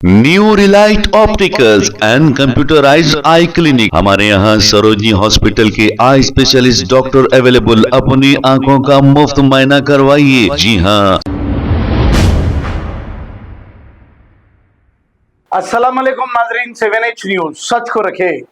New Relight opticals and computerised I clinic. हमारे यहाँ Sarojini hospital के आई स्पेशलिस्ट डॉक्टर अवेलेबल। अपनी आंखों का मुफ्त मुआयना करवाइए। जी हाँ। अस्सलाम वालेकुम नाजरीन, 7H न्यूज सच को रखे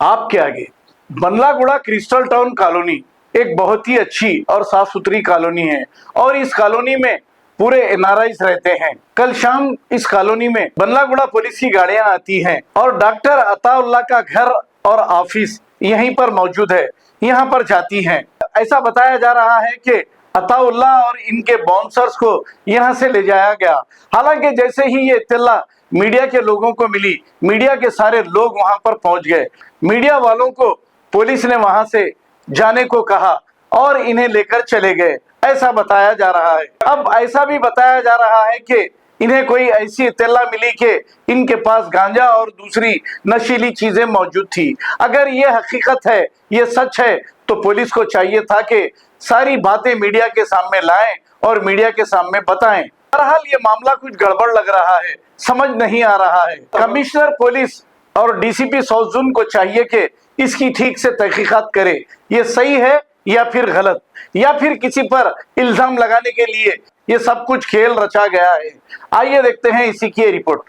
आपके आगे। बंदलागुड़ा क्रिस्टल टाउन कॉलोनी एक बहुत ही अच्छी और साफ सुथरी कॉलोनी है और इस कॉलोनी में पूरे एनआरआईज रहते हैं। कल शाम इस कॉलोनी में बंदलागुड़ा पुलिस की गाड़ियां आती हैं और डॉक्टर अताउल्लाह का घर और ऑफिस यहीं पर मौजूद है, यहां पर जाती हैं। ऐसा बताया जा रहा है कि अताउल्लाह और इनके बाउंसर्स को यहां से ले जाया गया। हालांकि जैसे ही ये इत्तला मीडिया के लोगों को मिली, मीडिया के सारे लोग वहां पर पहुंच गए। मीडिया वालों को पुलिस ने वहां से जाने को कहा और इन्हें लेकर चले गए, ऐसा बताया जा रहा है। अब ऐसा भी बताया जा रहा है कि इन्हें कोई ऐसी इत्तला मिली कि इनके पास गांजा और दूसरी नशीली चीजें मौजूद थी। अगर ये हकीकत है, ये सच है, तो पुलिस को चाहिए था कि सारी बातें मीडिया के सामने लाएं और मीडिया के सामने बताएं। बहरहाल ये मामला कुछ गड़बड़ लग रहा है, समझ नहीं आ रहा है। कमिश्नर पुलिस और डीसीपी साउथ जोन को चाहिए कि इसकी ठीक से तहकीकात करे, ये सही है या फिर गलत, या फिर किसी पर इल्जाम लगाने के लिए ये सब कुछ खेल रचा गया है। आइए देखते हैं इसी की report.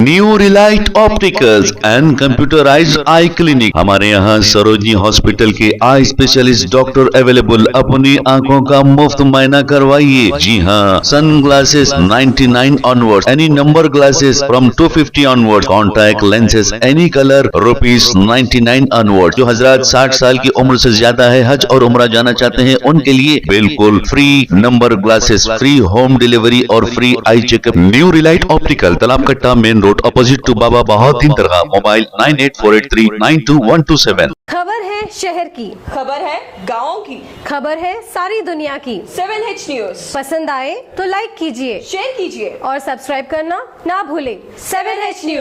New Relight opticals and computerised I clinic. हमारे यहाँ सरोजनी हॉस्पिटल के आई स्पेशलिस्ट डॉक्टर अवेलेबल। अपनी आंखों का मुफ्त मुआयना करवाइए। जी हाँ। Sun glasses 99 onward, any number glasses from 250 onward, contact lenses any colour ₹99 onward. जो हजरात 60 साल की उम्र से ज्यादा है, हज और उम्रा जाना चाहते हैं, उनके लिए बिल्कुल free number glasses, free home delivery और free eye checkup. New relight optical, Talab Katta, main road, opposite to Baba Bahauddin Dargah. Mobile 9848392127। खबर है शहर की, खबर है गाँव की, खबर है सारी दुनिया की। 7H न्यूज पसंद आए तो लाइक कीजिए, शेयर कीजिए और सब्सक्राइब करना ना भूलें। 7H news.